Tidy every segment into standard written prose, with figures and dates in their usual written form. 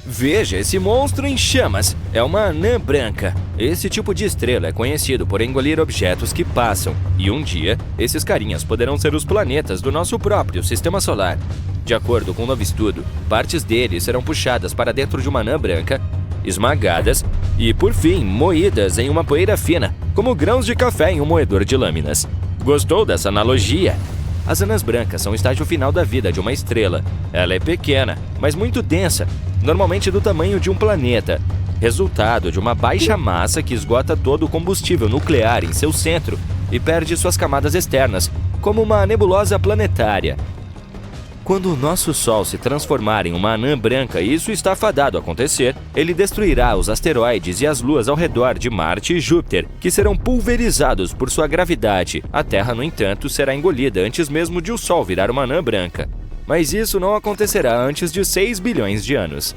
Veja esse monstro em chamas! É uma anã branca. Esse tipo de estrela é conhecido por engolir objetos que passam, e um dia, esses carinhas poderão ser os planetas do nosso próprio Sistema Solar. De acordo com um novo estudo, partes deles serão puxadas para dentro de uma anã branca, esmagadas e, por fim, moídas em uma poeira fina, como grãos de café em um moedor de lâminas. Gostou dessa analogia? As anãs brancas são o estágio final da vida de uma estrela. Ela é pequena, mas muito densa, normalmente do tamanho de um planeta, resultado de uma baixa massa que esgota todo o combustível nuclear em seu centro e perde suas camadas externas, como uma nebulosa planetária. Quando o nosso Sol se transformar em uma anã branca, e isso está fadado a acontecer, ele destruirá os asteroides e as luas ao redor de Marte e Júpiter, que serão pulverizados por sua gravidade. A Terra, no entanto, será engolida antes mesmo de o Sol virar uma anã branca. Mas isso não acontecerá antes de 6 bilhões de anos.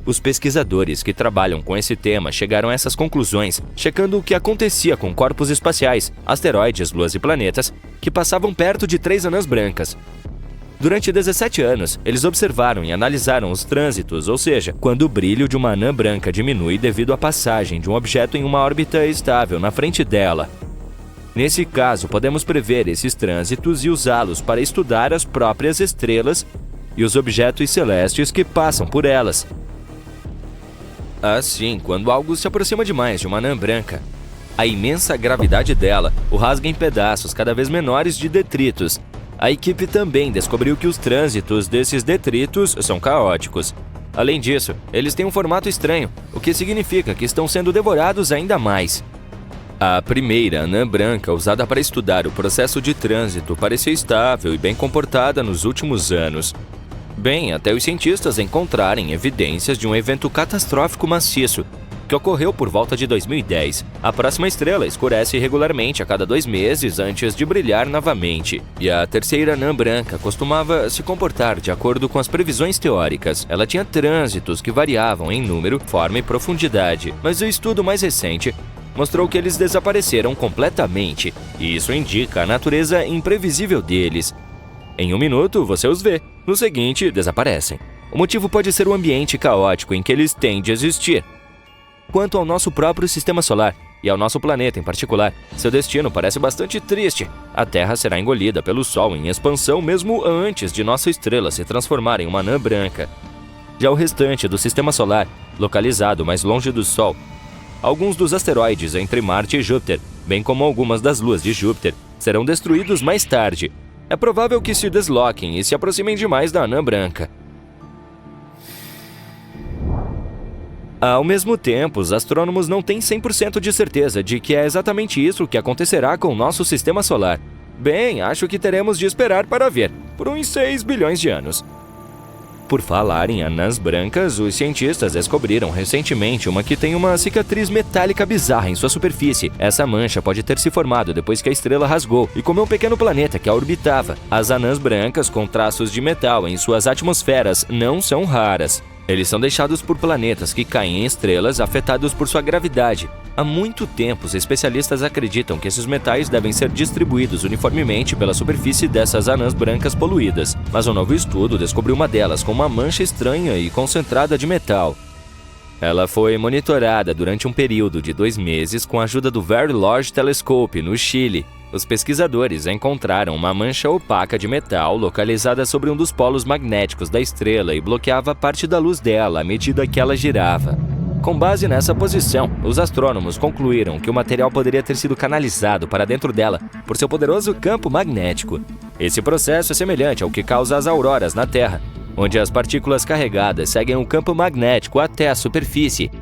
Os pesquisadores que trabalham com esse tema chegaram a essas conclusões, checando o que acontecia com corpos espaciais, asteroides, luas e planetas, que passavam perto de 3 anãs brancas. Durante 17 anos, eles observaram e analisaram os trânsitos, ou seja, quando o brilho de uma anã branca diminui devido à passagem de um objeto em uma órbita estável na frente dela. Nesse caso, podemos prever esses trânsitos e usá-los para estudar as próprias estrelas e os objetos celestes que passam por elas. Assim, quando algo se aproxima demais de uma anã branca, a imensa gravidade dela o rasga em pedaços cada vez menores de detritos. A equipe também descobriu que os trânsitos desses detritos são caóticos. Além disso, eles têm um formato estranho, o que significa que estão sendo devorados ainda mais. A primeira anã branca usada para estudar o processo de trânsito parecia estável e bem comportada nos últimos anos. Bem, até os cientistas encontrarem evidências de um evento catastrófico maciço, que ocorreu por volta de 2010. A próxima estrela escurece regularmente a cada 2 meses antes de brilhar novamente. E a terceira anã branca costumava se comportar de acordo com as previsões teóricas. Ela tinha trânsitos que variavam em número, forma e profundidade. Mas o estudo mais recente mostrou que eles desapareceram completamente. E isso indica a natureza imprevisível deles. Em 1 minuto, você os vê. No seguinte, desaparecem. O motivo pode ser o ambiente caótico em que eles têm de existir. Quanto ao nosso próprio Sistema Solar, e ao nosso planeta em particular, seu destino parece bastante triste. A Terra será engolida pelo Sol em expansão mesmo antes de nossa estrela se transformar em uma anã branca. Já o restante do Sistema Solar, localizado mais longe do Sol, alguns dos asteroides entre Marte e Júpiter, bem como algumas das luas de Júpiter, serão destruídos mais tarde. É provável que se desloquem e se aproximem demais da anã branca. Ao mesmo tempo, os astrônomos não têm 100% de certeza de que é exatamente isso que acontecerá com o nosso Sistema Solar. Bem, acho que teremos de esperar para ver, por uns 6 bilhões de anos. Por falar em anãs brancas, os cientistas descobriram recentemente uma que tem uma cicatriz metálica bizarra em sua superfície. Essa mancha pode ter se formado depois que a estrela rasgou e comeu um pequeno planeta que a orbitava. As anãs brancas com traços de metal em suas atmosferas não são raras. Eles são deixados por planetas que caem em estrelas afetados por sua gravidade. Há muito tempo, os especialistas acreditam que esses metais devem ser distribuídos uniformemente pela superfície dessas anãs brancas poluídas. Mas um novo estudo descobriu uma delas com uma mancha estranha e concentrada de metal. Ela foi monitorada durante um período de 2 meses com a ajuda do Very Large Telescope, no Chile. Os pesquisadores encontraram uma mancha opaca de metal localizada sobre um dos polos magnéticos da estrela e bloqueava parte da luz dela à medida que ela girava. Com base nessa posição, os astrônomos concluíram que o material poderia ter sido canalizado para dentro dela por seu poderoso campo magnético. Esse processo é semelhante ao que causa as auroras na Terra, onde as partículas carregadas seguem o campo magnético até a superfície.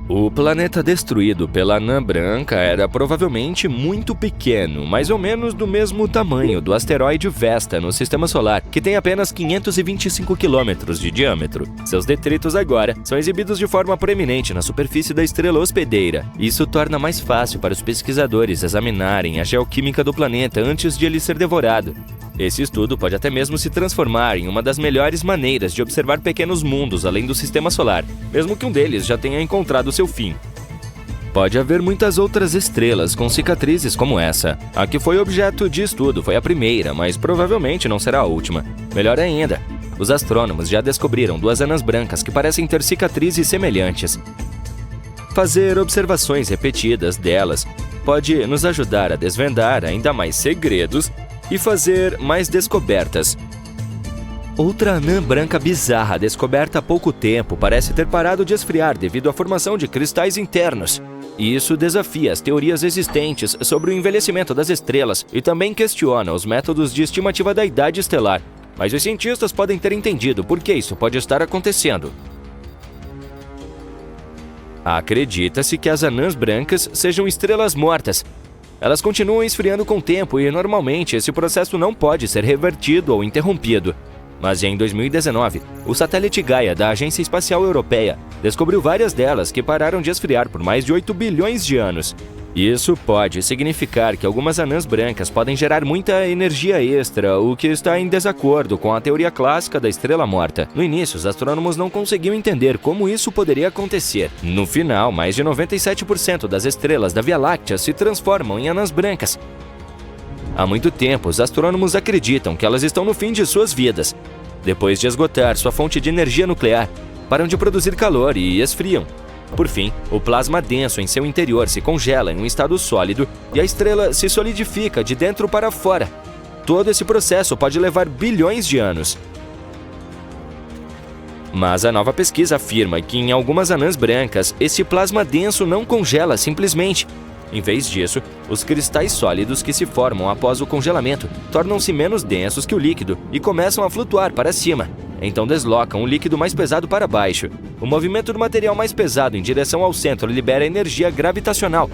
O planeta destruído pela anã branca era provavelmente muito pequeno, mais ou menos do mesmo tamanho do asteroide Vesta no Sistema Solar, que tem apenas 525 quilômetros de diâmetro. Seus detritos agora são exibidos de forma proeminente na superfície da estrela hospedeira. Isso torna mais fácil para os pesquisadores examinarem a geoquímica do planeta antes de ele ser devorado. Esse estudo pode até mesmo se transformar em uma das melhores maneiras de observar pequenos mundos além do Sistema Solar, mesmo que um deles já tenha encontrado seu fim. Pode haver muitas outras estrelas com cicatrizes como essa. A que foi objeto de estudo foi a primeira, mas provavelmente não será a última. Melhor ainda, os astrônomos já descobriram duas anãs brancas que parecem ter cicatrizes semelhantes. Fazer observações repetidas delas pode nos ajudar a desvendar ainda mais segredos e fazer mais descobertas. Outra anã branca bizarra descoberta há pouco tempo parece ter parado de esfriar devido à formação de cristais internos. E isso desafia as teorias existentes sobre o envelhecimento das estrelas e também questiona os métodos de estimativa da idade estelar. Mas os cientistas podem ter entendido por que isso pode estar acontecendo. Acredita-se que as anãs brancas sejam estrelas mortas. Elas continuam esfriando com o tempo e, normalmente, esse processo não pode ser revertido ou interrompido. Mas em 2019, o satélite Gaia da Agência Espacial Europeia descobriu várias delas que pararam de esfriar por mais de 8 bilhões de anos. Isso pode significar que algumas anãs brancas podem gerar muita energia extra, o que está em desacordo com a teoria clássica da estrela morta. No início, os astrônomos não conseguiam entender como isso poderia acontecer. No final, mais de 97% das estrelas da Via Láctea se transformam em anãs brancas. Há muito tempo, os astrônomos acreditam que elas estão no fim de suas vidas. Depois de esgotar sua fonte de energia nuclear, param de produzir calor e esfriam. Por fim, o plasma denso em seu interior se congela em um estado sólido e a estrela se solidifica de dentro para fora. Todo esse processo pode levar bilhões de anos. Mas a nova pesquisa afirma que em algumas anãs brancas, esse plasma denso não congela simplesmente. Em vez disso, os cristais sólidos que se formam após o congelamento tornam-se menos densos que o líquido e começam a flutuar para cima. Então deslocam o líquido mais pesado para baixo. O movimento do material mais pesado em direção ao centro libera energia gravitacional,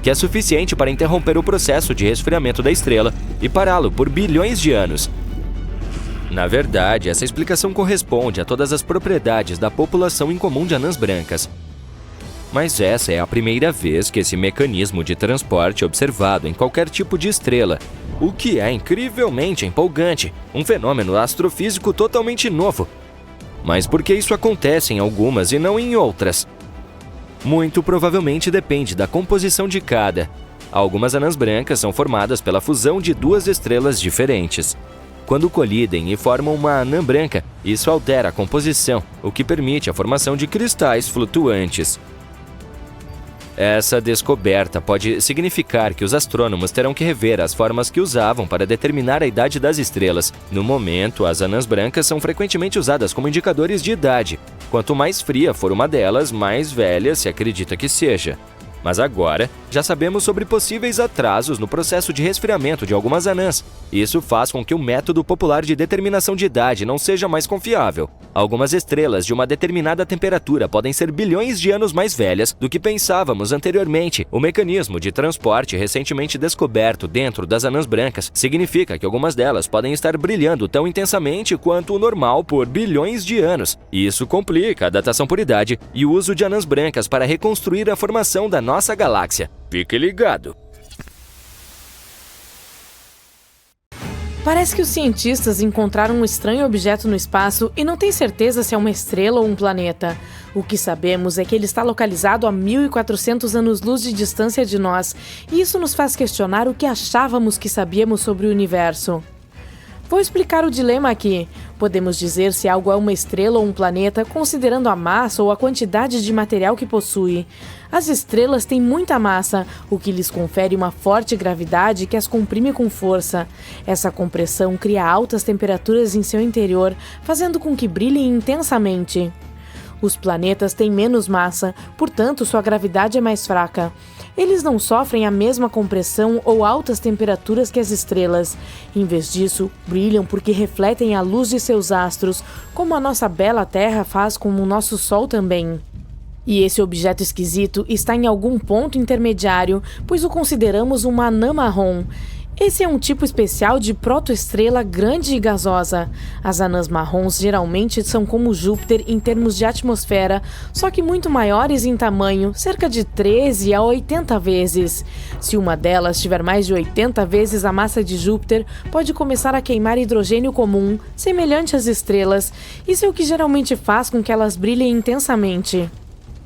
que é suficiente para interromper o processo de resfriamento da estrela e pará-lo por bilhões de anos. Na verdade, essa explicação corresponde a todas as propriedades da população em comum de anãs brancas. Mas essa é a primeira vez que esse mecanismo de transporte é observado em qualquer tipo de estrela, o que é incrivelmente empolgante, um fenômeno astrofísico totalmente novo. Mas por que isso acontece em algumas e não em outras? Muito provavelmente depende da composição de cada. Algumas anãs brancas são formadas pela fusão de duas estrelas diferentes. Quando colidem e formam uma anã branca, isso altera a composição, o que permite a formação de cristais flutuantes. Essa descoberta pode significar que os astrônomos terão que rever as formas que usavam para determinar a idade das estrelas. No momento, as anãs brancas são frequentemente usadas como indicadores de idade. Quanto mais fria for uma delas, mais velha se acredita que seja. Mas agora, já sabemos sobre possíveis atrasos no processo de resfriamento de algumas anãs. Isso faz com que o método popular de determinação de idade não seja mais confiável. Algumas estrelas de uma determinada temperatura podem ser bilhões de anos mais velhas do que pensávamos anteriormente. O mecanismo de transporte recentemente descoberto dentro das anãs brancas significa que algumas delas podem estar brilhando tão intensamente quanto o normal por bilhões de anos. Isso complica a datação por idade e o uso de anãs brancas para reconstruir a formação da nossa galáxia. Fique ligado! Parece que os cientistas encontraram um estranho objeto no espaço e não têm certeza se é uma estrela ou um planeta. O que sabemos é que ele está localizado a 1.400 anos-luz de distância de nós, e isso nos faz questionar o que achávamos que sabíamos sobre o universo. Vou explicar o dilema aqui. Podemos dizer se algo é uma estrela ou um planeta considerando a massa ou a quantidade de material que possui. As estrelas têm muita massa, o que lhes confere uma forte gravidade que as comprime com força. Essa compressão cria altas temperaturas em seu interior, fazendo com que brilhem intensamente. Os planetas têm menos massa, portanto sua gravidade é mais fraca. Eles não sofrem a mesma compressão ou altas temperaturas que as estrelas. Em vez disso, brilham porque refletem a luz de seus astros, como a nossa bela Terra faz com o nosso Sol também. E esse objeto esquisito está em algum ponto intermediário, pois o consideramos uma anã marrom. Esse é um tipo especial de protoestrela grande e gasosa. As anãs marrons geralmente são como Júpiter em termos de atmosfera, só que muito maiores em tamanho, cerca de 13 a 80 vezes. Se uma delas tiver mais de 80 vezes a massa de Júpiter, pode começar a queimar hidrogênio comum, semelhante às estrelas. Isso é o que geralmente faz com que elas brilhem intensamente.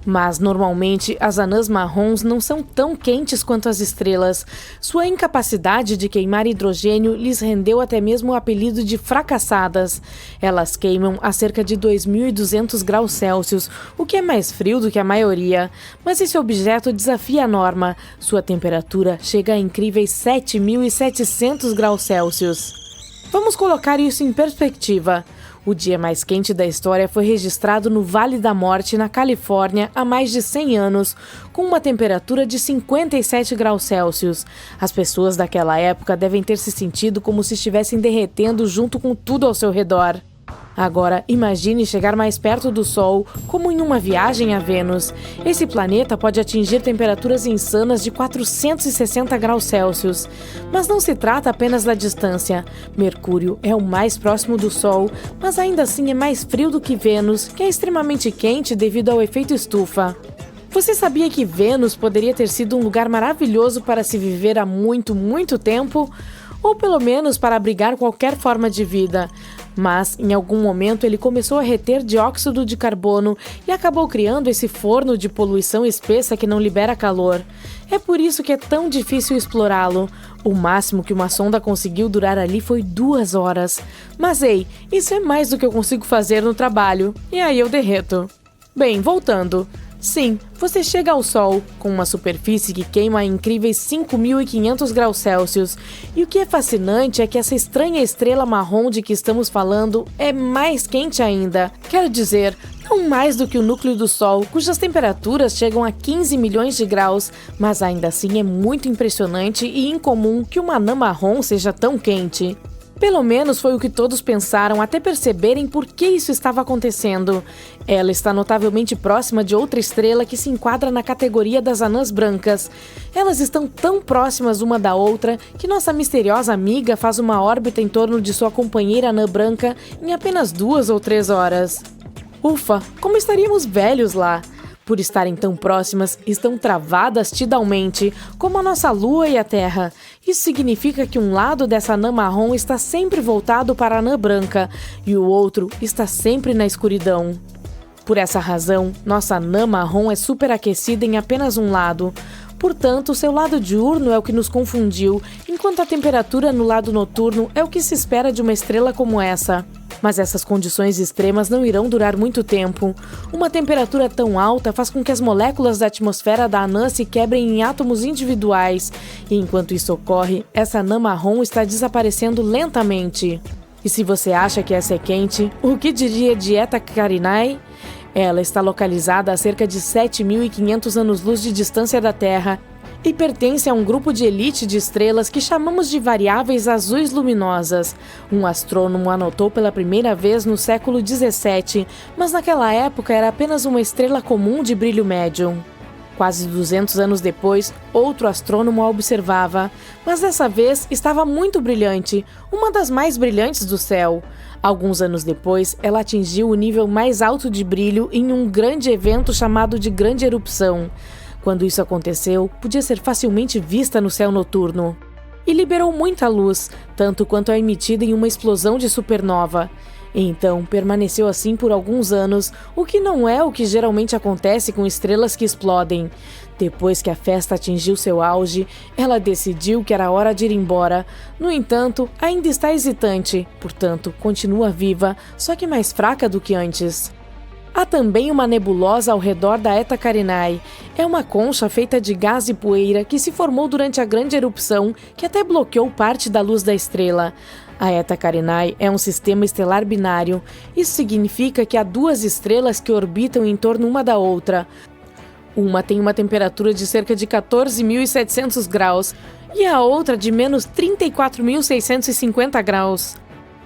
Mas, normalmente, as anãs marrons não são tão quentes quanto as estrelas. Sua incapacidade de queimar hidrogênio lhes rendeu até mesmo o apelido de fracassadas. Elas queimam a cerca de 2.200 graus Celsius, o que é mais frio do que a maioria. Mas esse objeto desafia a norma. Sua temperatura chega a incríveis 7.700 graus Celsius. Vamos colocar isso em perspectiva. O dia mais quente da história foi registrado no Vale da Morte, na Califórnia, há mais de 100 anos, com uma temperatura de 57 graus Celsius. As pessoas daquela época devem ter se sentido como se estivessem derretendo junto com tudo ao seu redor. Agora, imagine chegar mais perto do Sol, como em uma viagem a Vênus. Esse planeta pode atingir temperaturas insanas de 460 graus Celsius. Mas não se trata apenas da distância. Mercúrio é o mais próximo do Sol, mas ainda assim é mais frio do que Vênus, que é extremamente quente devido ao efeito estufa. Você sabia que Vênus poderia ter sido um lugar maravilhoso para se viver há muito, muito tempo? Ou pelo menos para abrigar qualquer forma de vida. Mas, em algum momento, ele começou a reter dióxido de carbono e acabou criando esse forno de poluição espessa que não libera calor. É por isso que é tão difícil explorá-lo. O máximo que uma sonda conseguiu durar ali foi 2 horas. Mas ei, isso é mais do que eu consigo fazer no trabalho. E aí eu derreto. Bem, voltando. Sim, você chega ao Sol, com uma superfície que queima a incríveis 5.500 graus Celsius. E o que é fascinante é que essa estranha estrela marrom de que estamos falando é mais quente ainda. Quero dizer, não mais do que o núcleo do Sol, cujas temperaturas chegam a 15 milhões de graus, mas ainda assim é muito impressionante e incomum que uma anã marrom seja tão quente. Pelo menos foi o que todos pensaram até perceberem por que isso estava acontecendo. Ela está notavelmente próxima de outra estrela que se enquadra na categoria das anãs brancas. Elas estão tão próximas uma da outra que nossa misteriosa amiga faz uma órbita em torno de sua companheira anã branca em apenas 2 ou 3 horas. Ufa, como estaríamos velhos lá! Por estarem tão próximas, estão travadas tidalmente, como a nossa Lua e a Terra. Isso significa que um lado dessa anã marrom está sempre voltado para a anã branca e o outro está sempre na escuridão. Por essa razão, nossa anã marrom é superaquecida em apenas um lado. Portanto, seu lado diurno é o que nos confundiu, enquanto a temperatura no lado noturno é o que se espera de uma estrela como essa. Mas essas condições extremas não irão durar muito tempo. Uma temperatura tão alta faz com que as moléculas da atmosfera da anã se quebrem em átomos individuais. E enquanto isso ocorre, essa anã marrom está desaparecendo lentamente. E se você acha que essa é quente, o que diria de Eta Carinae? Ela está localizada a cerca de 7.500 anos-luz de distância da Terra e pertence a um grupo de elite de estrelas que chamamos de variáveis azuis luminosas. Um astrônomo anotou pela primeira vez no século 17, mas naquela época era apenas uma estrela comum de brilho médio. Quase 200 anos depois, outro astrônomo a observava, mas dessa vez estava muito brilhante, uma das mais brilhantes do céu. Alguns anos depois, ela atingiu o nível mais alto de brilho em um grande evento chamado de Grande Erupção. Quando isso aconteceu, podia ser facilmente vista no céu noturno. E liberou muita luz, tanto quanto é emitida em uma explosão de supernova. Então, permaneceu assim por alguns anos, o que não é o que geralmente acontece com estrelas que explodem. Depois que a festa atingiu seu auge, ela decidiu que era hora de ir embora. No entanto, ainda está hesitante, portanto, continua viva, só que mais fraca do que antes. Há também uma nebulosa ao redor da Eta Carinae. É uma concha feita de gás e poeira que se formou durante a grande erupção que até bloqueou parte da luz da estrela. A Eta Carinae é um sistema estelar binário. Isso significa que há 2 estrelas que orbitam em torno uma da outra. Uma tem uma temperatura de cerca de 14.700 graus e a outra de menos 34.650 graus.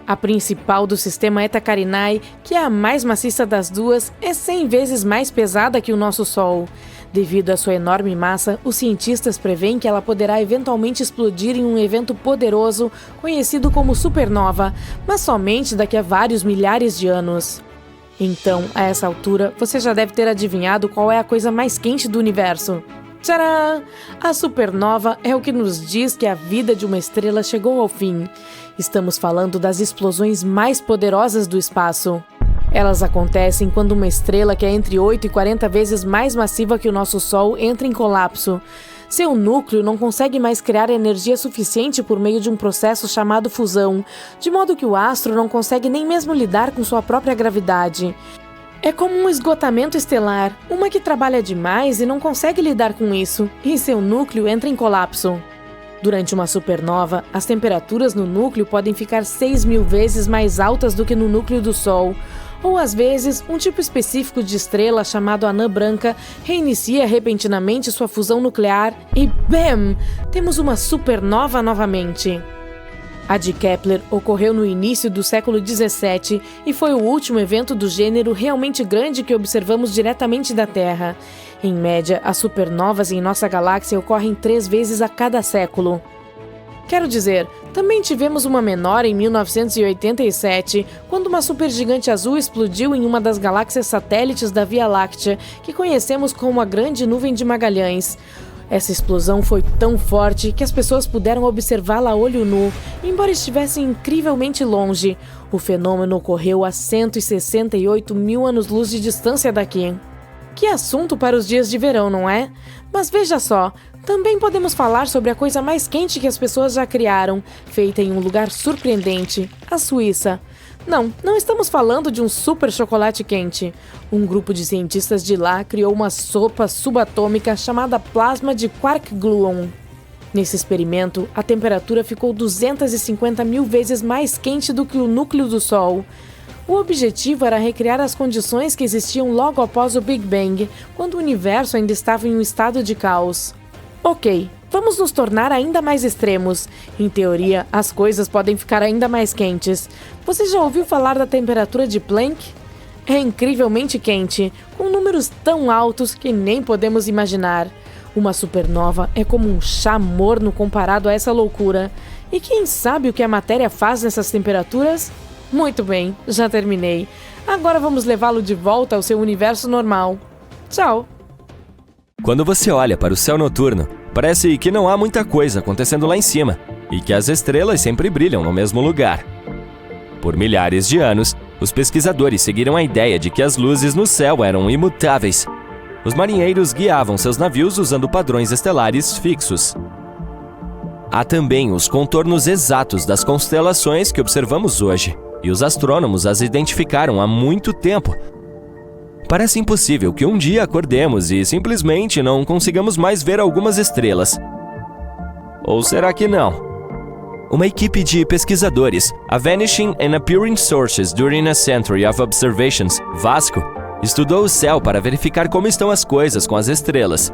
A principal do sistema Eta Carinae, que é a mais maciça das duas, é 100 vezes mais pesada que o nosso Sol. Devido à sua enorme massa, os cientistas preveem que ela poderá eventualmente explodir em um evento poderoso conhecido como supernova, mas somente daqui a vários milhares de anos. Então, a essa altura, você já deve ter adivinhado qual é a coisa mais quente do universo. Tcharam! A supernova é o que nos diz que a vida de uma estrela chegou ao fim. Estamos falando das explosões mais poderosas do espaço. Elas acontecem quando uma estrela que é entre 8 e 40 vezes mais massiva que o nosso Sol entra em colapso. Seu núcleo não consegue mais criar energia suficiente por meio de um processo chamado fusão, de modo que o astro não consegue nem mesmo lidar com sua própria gravidade. É como um esgotamento estelar, uma que trabalha demais e não consegue lidar com isso, e seu núcleo entra em colapso. Durante uma supernova, as temperaturas no núcleo podem ficar 6.000 vezes mais altas do que no núcleo do Sol. Ou às vezes, um tipo específico de estrela chamado anã branca reinicia repentinamente sua fusão nuclear e BAM! Temos uma supernova novamente. A de Kepler ocorreu no início do século 17 e foi o último evento do gênero realmente grande que observamos diretamente da Terra. Em média, as supernovas em nossa galáxia ocorrem 3 vezes a cada século. Quero dizer, também tivemos uma menor em 1987, quando uma supergigante azul explodiu em uma das galáxias satélites da Via Láctea, que conhecemos como a Grande Nuvem de Magalhães. Essa explosão foi tão forte que as pessoas puderam observá-la a olho nu, embora estivessem incrivelmente longe. O fenômeno ocorreu a 168 mil anos-luz de distância daqui. Que assunto para os dias de verão, não é? Mas veja só, também podemos falar sobre a coisa mais quente que as pessoas já criaram, feita em um lugar surpreendente, a Suíça. Não estamos falando de um super chocolate quente. Um grupo de cientistas de lá criou uma sopa subatômica chamada plasma de quark gluon. Nesse experimento, a temperatura ficou 250 mil vezes mais quente do que o núcleo do Sol. O objetivo era recriar as condições que existiam logo após o Big Bang, quando o universo ainda estava em um estado de caos. Ok, vamos nos tornar ainda mais extremos. Em teoria, as coisas podem ficar ainda mais quentes. Você já ouviu falar da temperatura de Planck? É incrivelmente quente, com números tão altos que nem podemos imaginar. Uma supernova é como um chá morno comparado a essa loucura. E quem sabe o que a matéria faz nessas temperaturas? Muito bem, já terminei. Agora vamos levá-lo de volta ao seu universo normal. Tchau! Quando você olha para o céu noturno, parece que não há muita coisa acontecendo lá em cima e que as estrelas sempre brilham no mesmo lugar. Por milhares de anos, os pesquisadores seguiram a ideia de que as luzes no céu eram imutáveis. Os marinheiros guiavam seus navios usando padrões estelares fixos. Há também os contornos exatos das constelações que observamos hoje, e os astrônomos as identificaram há muito tempo. Parece impossível que um dia acordemos e simplesmente não consigamos mais ver algumas estrelas. Ou será que não? Uma equipe de pesquisadores, a Vanishing and Appearing Sources During a Century of Observations, VASCO, estudou o céu para verificar como estão as coisas com as estrelas.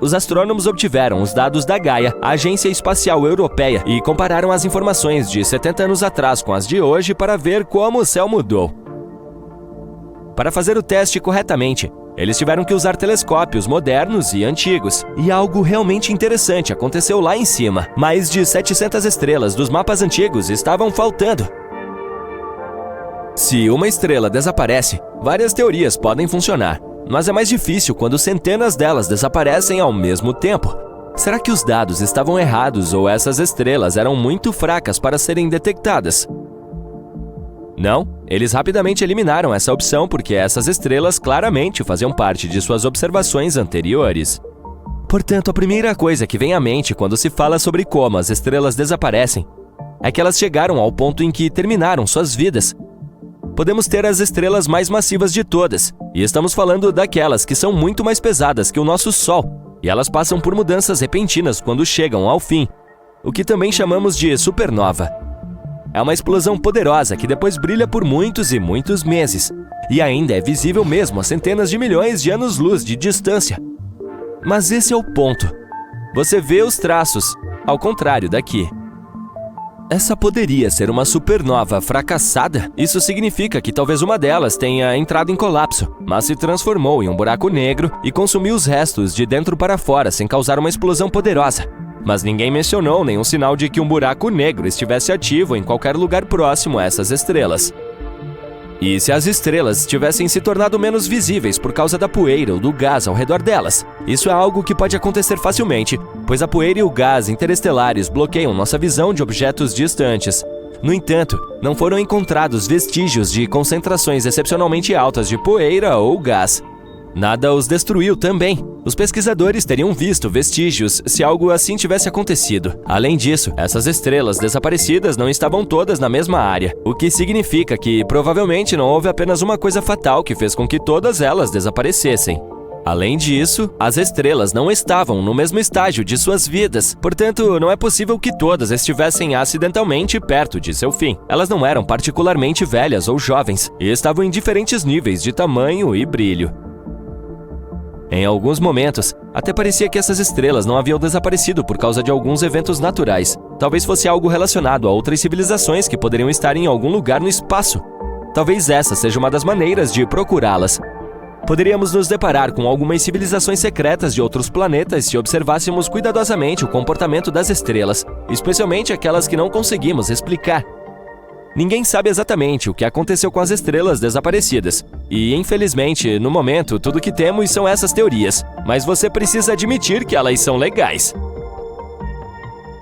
Os astrônomos obtiveram os dados da Gaia, a Agência Espacial Europeia, e compararam as informações de 70 anos atrás com as de hoje para ver como o céu mudou. Para fazer o teste corretamente, eles tiveram que usar telescópios modernos e antigos. E algo realmente interessante aconteceu lá em cima. Mais de 700 estrelas dos mapas antigos estavam faltando. Se uma estrela desaparece, várias teorias podem funcionar. Mas é mais difícil quando centenas delas desaparecem ao mesmo tempo. Será que os dados estavam errados ou essas estrelas eram muito fracas para serem detectadas? Não, eles rapidamente eliminaram essa opção porque essas estrelas claramente faziam parte de suas observações anteriores. Portanto, a primeira coisa que vem à mente quando se fala sobre como as estrelas desaparecem é que elas chegaram ao ponto em que terminaram suas vidas. Podemos ter as estrelas mais massivas de todas, e estamos falando daquelas que são muito mais pesadas que o nosso Sol, e elas passam por mudanças repentinas quando chegam ao fim, o que também chamamos de supernova. É uma explosão poderosa que depois brilha por muitos e muitos meses, e ainda é visível mesmo a centenas de milhões de anos-luz de distância. Mas esse é o ponto. Você vê os traços, ao contrário daqui. Essa poderia ser uma supernova fracassada? Isso significa que talvez uma delas tenha entrado em colapso, mas se transformou em um buraco negro e consumiu os restos de dentro para fora sem causar uma explosão poderosa. Mas ninguém mencionou nenhum sinal de que um buraco negro estivesse ativo em qualquer lugar próximo a essas estrelas. E se as estrelas tivessem se tornado menos visíveis por causa da poeira ou do gás ao redor delas? Isso é algo que pode acontecer facilmente, pois a poeira e o gás interestelares bloqueiam nossa visão de objetos distantes. No entanto, não foram encontrados vestígios de concentrações excepcionalmente altas de poeira ou gás. Nada os destruiu também. Os pesquisadores teriam visto vestígios se algo assim tivesse acontecido. Além disso, essas estrelas desaparecidas não estavam todas na mesma área, o que significa que provavelmente não houve apenas uma coisa fatal que fez com que todas elas desaparecessem. Além disso, as estrelas não estavam no mesmo estágio de suas vidas, portanto, não é possível que todas estivessem acidentalmente perto de seu fim. Elas não eram particularmente velhas ou jovens, e estavam em diferentes níveis de tamanho e brilho. Em alguns momentos, até parecia que essas estrelas não haviam desaparecido por causa de alguns eventos naturais. Talvez fosse algo relacionado a outras civilizações que poderiam estar em algum lugar no espaço. Talvez essa seja uma das maneiras de procurá-las. Poderíamos nos deparar com algumas civilizações secretas de outros planetas se observássemos cuidadosamente o comportamento das estrelas, especialmente aquelas que não conseguimos explicar. Ninguém sabe exatamente o que aconteceu com as estrelas desaparecidas. E, infelizmente, no momento, tudo que temos são essas teorias. Mas você precisa admitir que elas são legais.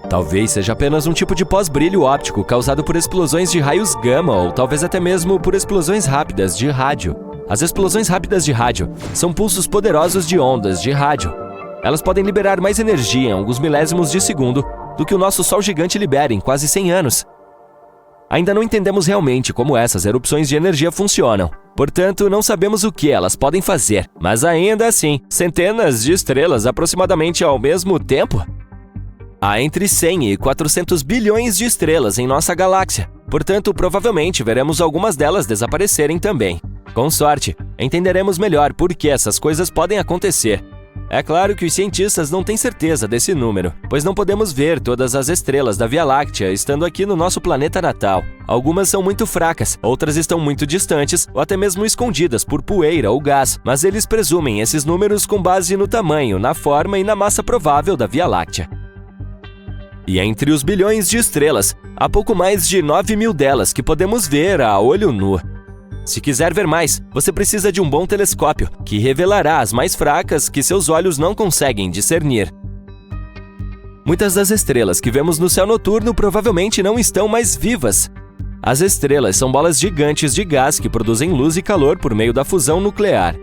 Talvez seja apenas um tipo de pós-brilho óptico causado por explosões de raios gama ou talvez até mesmo por explosões rápidas de rádio. As explosões rápidas de rádio são pulsos poderosos de ondas de rádio. Elas podem liberar mais energia em alguns milésimos de segundo do que o nosso Sol gigante libera em quase 100 anos. Ainda não entendemos realmente como essas erupções de energia funcionam. Portanto, não sabemos o que elas podem fazer. Mas ainda assim, centenas de estrelas aproximadamente ao mesmo tempo? Há entre 100 e 400 bilhões de estrelas em nossa galáxia. Portanto, provavelmente veremos algumas delas desaparecerem também. Com sorte, entenderemos melhor por que essas coisas podem acontecer. É claro que os cientistas não têm certeza desse número, pois não podemos ver todas as estrelas da Via Láctea estando aqui no nosso planeta natal. Algumas são muito fracas, outras estão muito distantes ou até mesmo escondidas por poeira ou gás, mas eles presumem esses números com base no tamanho, na forma e na massa provável da Via Láctea. E entre os bilhões de estrelas, há pouco mais de 9.000 delas que podemos ver a olho nu. Se quiser ver mais, você precisa de um bom telescópio, que revelará as mais fracas que seus olhos não conseguem discernir. Muitas das estrelas que vemos no céu noturno provavelmente não estão mais vivas. As estrelas são bolas gigantes de gás que produzem luz e calor por meio da fusão nuclear.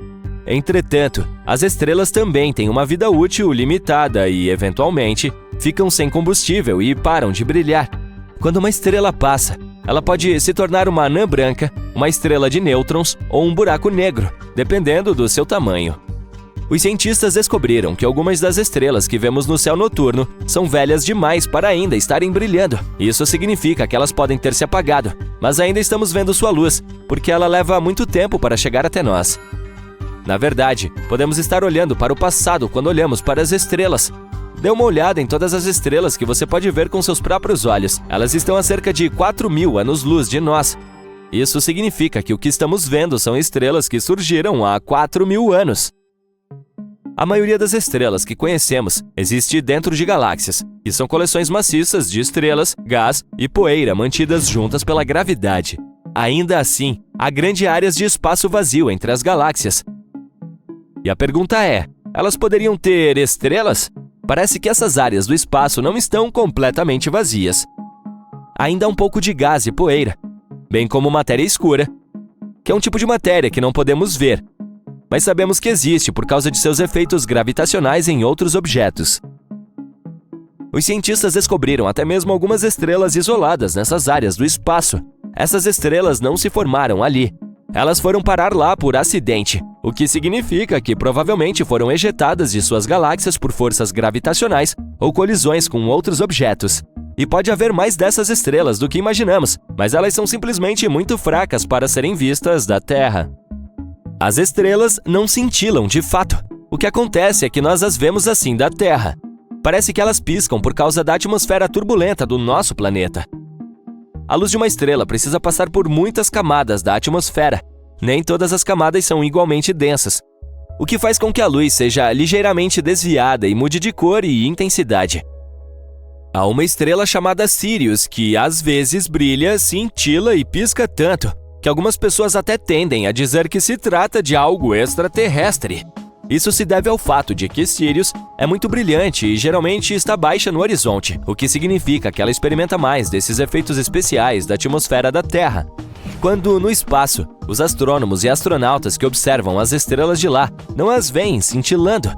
Entretanto, as estrelas também têm uma vida útil limitada e, eventualmente, ficam sem combustível e param de brilhar. Quando uma estrela passa, ela pode se tornar uma anã branca, uma estrela de nêutrons ou um buraco negro, dependendo do seu tamanho. Os cientistas descobriram que algumas das estrelas que vemos no céu noturno são velhas demais para ainda estarem brilhando. Isso significa que elas podem ter se apagado, mas ainda estamos vendo sua luz, porque ela leva muito tempo para chegar até nós. Na verdade, podemos estar olhando para o passado quando olhamos para as estrelas. Dê uma olhada em todas as estrelas que você pode ver com seus próprios olhos. Elas estão a cerca de 4.000 anos-luz de nós. Isso significa que o que estamos vendo são estrelas que surgiram há 4.000 anos. A maioria das estrelas que conhecemos existe dentro de galáxias, que são coleções maciças de estrelas, gás e poeira mantidas juntas pela gravidade. Ainda assim, há grandes áreas de espaço vazio entre as galáxias. E a pergunta é, elas poderiam ter estrelas? Parece que essas áreas do espaço não estão completamente vazias. Ainda há um pouco de gás e poeira, bem como matéria escura, que é um tipo de matéria que não podemos ver, mas sabemos que existe por causa de seus efeitos gravitacionais em outros objetos. Os cientistas descobriram até mesmo algumas estrelas isoladas nessas áreas do espaço. Essas estrelas não se formaram ali. Elas foram parar lá por acidente, o que significa que provavelmente foram ejetadas de suas galáxias por forças gravitacionais ou colisões com outros objetos. E pode haver mais dessas estrelas do que imaginamos, mas elas são simplesmente muito fracas para serem vistas da Terra. As estrelas não cintilam de fato. O que acontece é que nós as vemos assim da Terra. Parece que elas piscam por causa da atmosfera turbulenta do nosso planeta. A luz de uma estrela precisa passar por muitas camadas da atmosfera. Nem todas as camadas são igualmente densas, o que faz com que a luz seja ligeiramente desviada e mude de cor e intensidade. Há uma estrela chamada Sirius que, às vezes, brilha, cintila e pisca tanto que algumas pessoas até tendem a dizer que se trata de algo extraterrestre. Isso se deve ao fato de que Sirius é muito brilhante e geralmente está baixa no horizonte, o que significa que ela experimenta mais desses efeitos especiais da atmosfera da Terra. Quando no espaço, os astrônomos e astronautas que observam as estrelas de lá não as veem cintilando.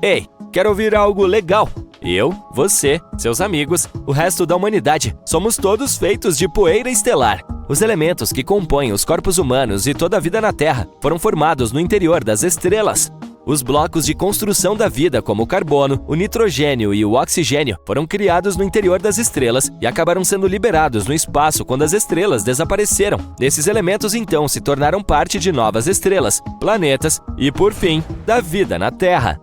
Ei, quer ouvir algo legal? Eu, você, seus amigos, o resto da humanidade, somos todos feitos de poeira estelar. Os elementos que compõem os corpos humanos e toda a vida na Terra foram formados no interior das estrelas. Os blocos de construção da vida, como o carbono, o nitrogênio e o oxigênio, foram criados no interior das estrelas e acabaram sendo liberados no espaço quando as estrelas desapareceram. Esses elementos então se tornaram parte de novas estrelas, planetas e, por fim, da vida na Terra.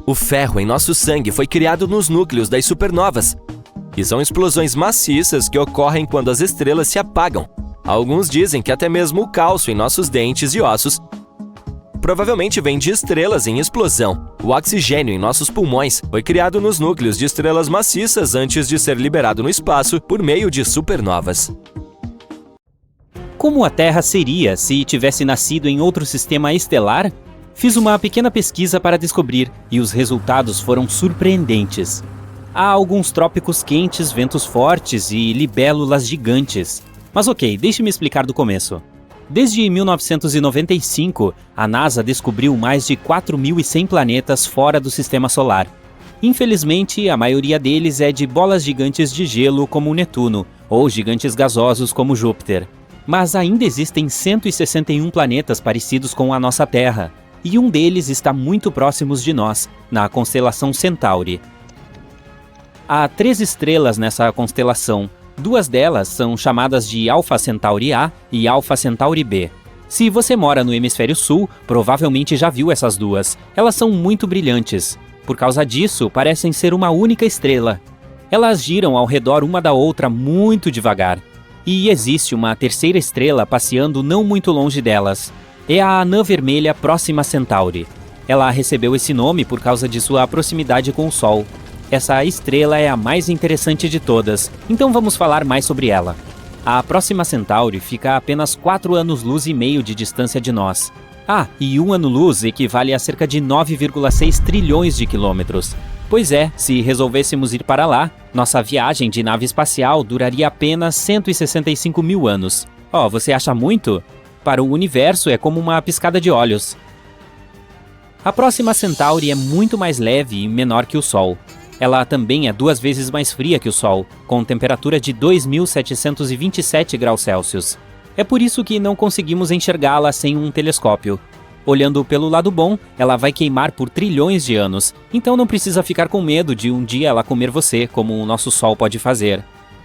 O ferro em nosso sangue foi criado nos núcleos das supernovas, e são explosões maciças que ocorrem quando as estrelas se apagam. Alguns dizem que até mesmo o cálcio em nossos dentes e ossos provavelmente vem de estrelas em explosão. O oxigênio em nossos pulmões foi criado nos núcleos de estrelas maciças antes de ser liberado no espaço por meio de supernovas. Como a Terra seria se tivesse nascido em outro sistema estelar? Fiz uma pequena pesquisa para descobrir e os resultados foram surpreendentes. Há alguns trópicos quentes, ventos fortes e libélulas gigantes. Mas ok, deixe-me explicar do começo. Desde 1995, a NASA descobriu mais de 4.100 planetas fora do Sistema Solar. Infelizmente, a maioria deles é de bolas gigantes de gelo como Netuno, ou gigantes gasosos como Júpiter. Mas ainda existem 161 planetas parecidos com a nossa Terra, e um deles está muito próximo de nós, na constelação Centauri. Há 3 estrelas nessa constelação. 2 delas são chamadas de Alpha Centauri A e Alpha Centauri B. Se você mora no hemisfério sul, provavelmente já viu essas 2. Elas são muito brilhantes. Por causa disso, parecem ser uma única estrela. Elas giram ao redor uma da outra muito devagar. E existe uma terceira estrela passeando não muito longe delas. É a Anã Vermelha Próxima Centauri. Ela recebeu esse nome por causa de sua proximidade com o Sol. Essa estrela é a mais interessante de todas, então vamos falar mais sobre ela. A Próxima Centauri fica a apenas 4 anos-luz e meio de distância de nós. E 1 ano-luz equivale a cerca de 9,6 trilhões de quilômetros. Pois é, se resolvêssemos ir para lá, nossa viagem de nave espacial duraria apenas 165 mil anos. Você acha muito? Para o universo é como uma piscada de olhos. A Próxima Centauri é muito mais leve e menor que o Sol. Ela também é 2 vezes mais fria que o Sol, com temperatura de 2.727 graus Celsius. É por isso que não conseguimos enxergá-la sem um telescópio. Olhando pelo lado bom, ela vai queimar por trilhões de anos, então não precisa ficar com medo de um dia ela comer você, como o nosso Sol pode fazer.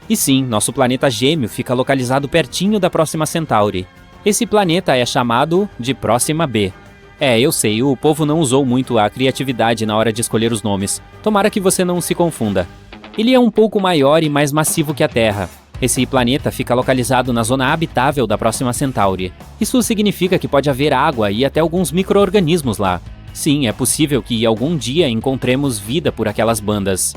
E sim, nosso planeta gêmeo fica localizado pertinho da Próxima Centauri. Esse planeta é chamado de Próxima B. Eu sei, o povo não usou muito a criatividade na hora de escolher os nomes. Tomara que você não se confunda. Ele é um pouco maior e mais massivo que a Terra. Esse planeta fica localizado na zona habitável da Próxima Centauri. Isso significa que pode haver água e até alguns micro-organismos lá. Sim, é possível que algum dia encontremos vida por aquelas bandas.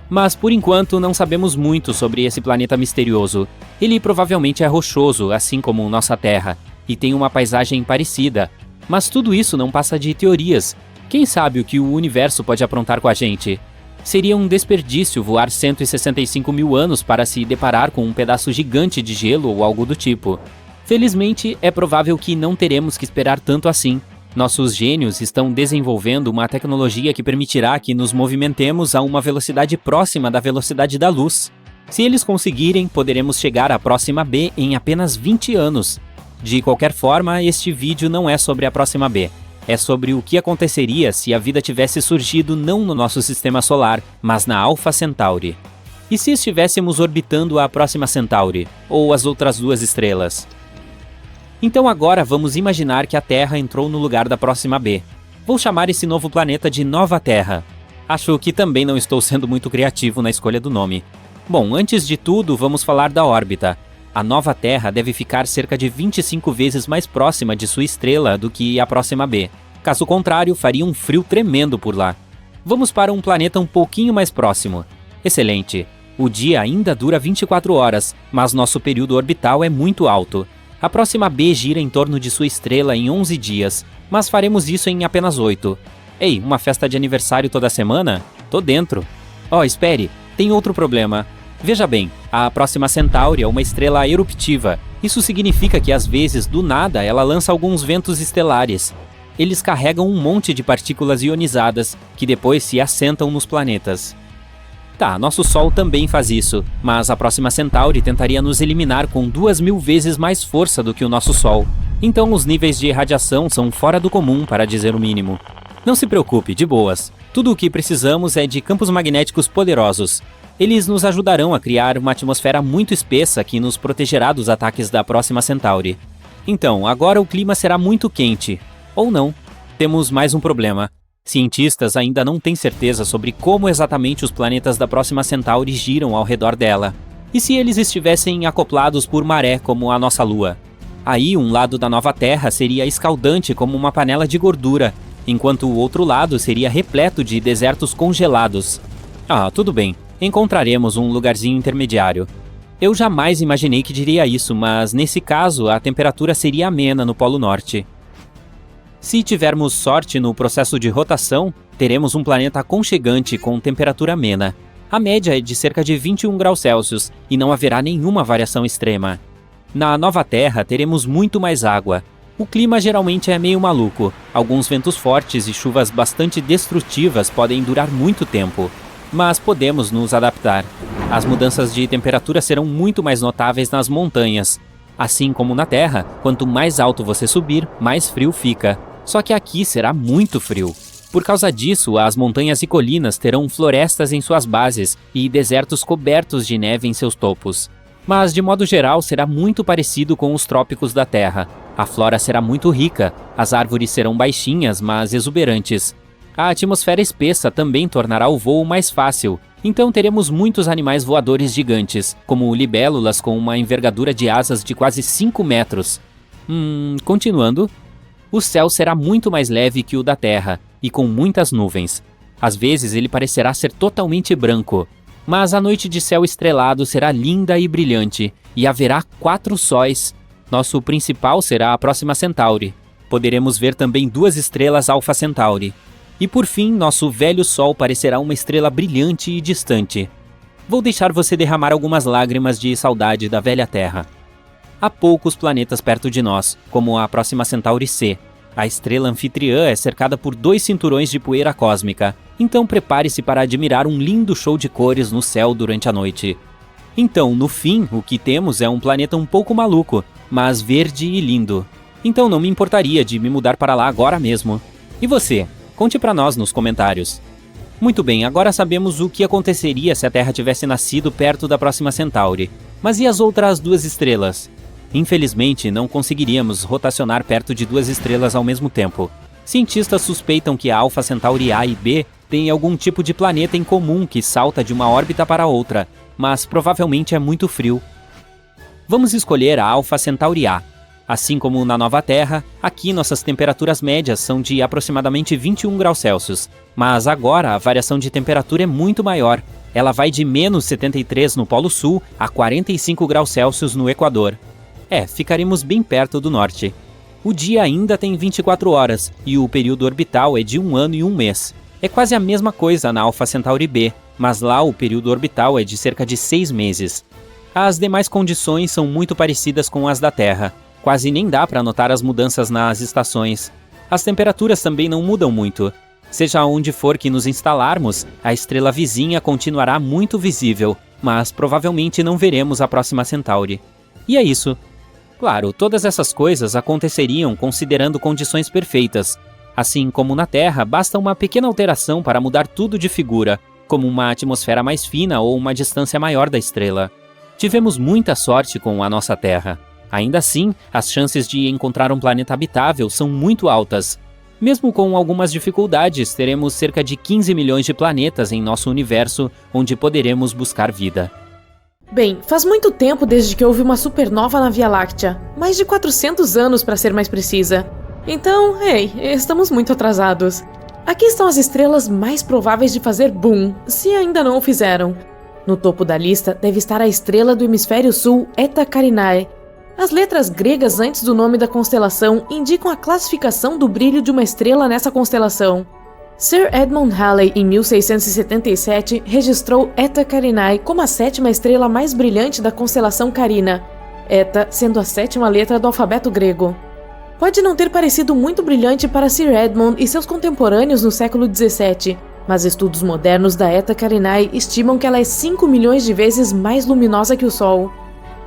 Mas por enquanto não sabemos muito sobre esse planeta misterioso. Ele provavelmente é rochoso, assim como nossa Terra, e tem uma paisagem parecida. Mas tudo isso não passa de teorias. Quem sabe o que o universo pode aprontar com a gente? Seria um desperdício voar 165 mil anos para se deparar com um pedaço gigante de gelo ou algo do tipo. Felizmente, é provável que não teremos que esperar tanto assim. Nossos gênios estão desenvolvendo uma tecnologia que permitirá que nos movimentemos a uma velocidade próxima da velocidade da luz. Se eles conseguirem, poderemos chegar à Próxima B em apenas 20 anos. De qualquer forma, este vídeo não é sobre a Próxima B. É sobre o que aconteceria se a vida tivesse surgido não no nosso sistema solar, mas na Alpha Centauri. E se estivéssemos orbitando a Próxima Centauri, ou as outras 2 estrelas? Então agora vamos imaginar que a Terra entrou no lugar da Próxima B. Vou chamar esse novo planeta de Nova Terra. Acho que também não estou sendo muito criativo na escolha do nome. Bom, antes de tudo, vamos falar da órbita. A Nova Terra deve ficar cerca de 25 vezes mais próxima de sua estrela do que a Próxima B. Caso contrário, faria um frio tremendo por lá. Vamos para um planeta um pouquinho mais próximo. Excelente. O dia ainda dura 24 horas, mas nosso período orbital é muito alto. A próxima B gira em torno de sua estrela em 11 dias, mas faremos isso em apenas 8. Ei, uma festa de aniversário toda semana? Tô dentro. Oh, espere, tem outro problema. Veja bem, a Próxima Centauri é uma estrela eruptiva. Isso significa que às vezes, do nada, ela lança alguns ventos estelares. Eles carregam um monte de partículas ionizadas, que depois se assentam nos planetas. Tá, nosso Sol também faz isso, mas a Próxima Centauri tentaria nos eliminar com 2.000 vezes mais força do que o nosso Sol. Então os níveis de radiação são fora do comum, para dizer o mínimo. Não se preocupe, de boas. Tudo o que precisamos é de campos magnéticos poderosos. Eles nos ajudarão a criar uma atmosfera muito espessa que nos protegerá dos ataques da Próxima Centauri. Então, agora o clima será muito quente. Ou não. Temos mais um problema. Cientistas ainda não têm certeza sobre como exatamente os planetas da Próxima Centauri giram ao redor dela. E se eles estivessem acoplados por maré como a nossa Lua? Aí um lado da nova Terra seria escaldante como uma panela de gordura, enquanto o outro lado seria repleto de desertos congelados. Ah, tudo bem. Encontraremos um lugarzinho intermediário. Eu jamais imaginei que diria isso, mas nesse caso a temperatura seria amena no Polo Norte. Se tivermos sorte no processo de rotação, teremos um planeta aconchegante com temperatura amena. A média é de cerca de 21 graus Celsius e não haverá nenhuma variação extrema. Na nova Terra teremos muito mais água. O clima geralmente é meio maluco. Alguns ventos fortes e chuvas bastante destrutivas podem durar muito tempo. Mas podemos nos adaptar. As mudanças de temperatura serão muito mais notáveis nas montanhas. Assim como na Terra, quanto mais alto você subir, mais frio fica. Só que aqui será muito frio. Por causa disso, as montanhas e colinas terão florestas em suas bases e desertos cobertos de neve em seus topos. Mas, de modo geral, será muito parecido com os trópicos da Terra. A flora será muito rica, as árvores serão baixinhas, mas exuberantes. A atmosfera espessa também tornará o voo mais fácil, então teremos muitos animais voadores gigantes, como libélulas com uma envergadura de asas de quase 5 metros. Continuando. O céu será muito mais leve que o da Terra, e com muitas nuvens. Às vezes ele parecerá ser totalmente branco, mas a noite de céu estrelado será linda e brilhante, e haverá 4 sóis. Nosso principal será a Próxima Centauri. Poderemos ver também 2 estrelas Alfa Centauri. E por fim, nosso velho Sol parecerá uma estrela brilhante e distante. Vou deixar você derramar algumas lágrimas de saudade da velha Terra. Há poucos planetas perto de nós, como a Próxima Centauri C. A estrela anfitriã é cercada por 2 cinturões de poeira cósmica, então prepare-se para admirar um lindo show de cores no céu durante a noite. Então, no fim, o que temos é um planeta um pouco maluco, mas verde e lindo. Então não me importaria de me mudar para lá agora mesmo. E você? Conte para nós nos comentários. Muito bem, agora sabemos o que aconteceria se a Terra tivesse nascido perto da Próxima Centauri. Mas e as outras 2 estrelas? Infelizmente, não conseguiríamos rotacionar perto de 2 estrelas ao mesmo tempo. Cientistas suspeitam que a Alfa Centauri A e B têm algum tipo de planeta em comum que salta de uma órbita para outra, mas provavelmente é muito frio. Vamos escolher a Alfa Centauri A. Assim como na nova Terra, aqui nossas temperaturas médias são de aproximadamente 21 graus Celsius, mas agora a variação de temperatura é muito maior. Ela vai de menos 73 no Polo Sul a 45 graus Celsius no Equador. Ficaremos bem perto do norte. O dia ainda tem 24 horas, e o período orbital é de 1 ano e 1 mês. É quase a mesma coisa na Alfa Centauri B, mas lá o período orbital é de cerca de 6 meses. As demais condições são muito parecidas com as da Terra. Quase nem dá para notar as mudanças nas estações. As temperaturas também não mudam muito. Seja onde for que nos instalarmos, a estrela vizinha continuará muito visível, mas provavelmente não veremos a Próxima Centauri. E é isso. Claro, todas essas coisas aconteceriam considerando condições perfeitas. Assim como na Terra, basta uma pequena alteração para mudar tudo de figura, como uma atmosfera mais fina ou uma distância maior da estrela. Tivemos muita sorte com a nossa Terra. Ainda assim, as chances de encontrar um planeta habitável são muito altas. Mesmo com algumas dificuldades, teremos cerca de 15 milhões de planetas em nosso universo onde poderemos buscar vida. Bem, faz muito tempo desde que houve uma supernova na Via Láctea. Mais de 400 anos para ser mais precisa. Então, estamos muito atrasados. Aqui estão as estrelas mais prováveis de fazer boom, se ainda não o fizeram. No topo da lista deve estar a estrela do hemisfério sul Eta Carinae. As letras gregas antes do nome da constelação indicam a classificação do brilho de uma estrela nessa constelação. Sir Edmund Halley, em 1677, registrou Eta Carinae como a 7ª estrela mais brilhante da constelação Carina, Eta sendo a 7ª letra do alfabeto grego. Pode não ter parecido muito brilhante para Sir Edmund e seus contemporâneos no século XVII, mas estudos modernos da Eta Carinae estimam que ela é 5 milhões de vezes mais luminosa que o Sol.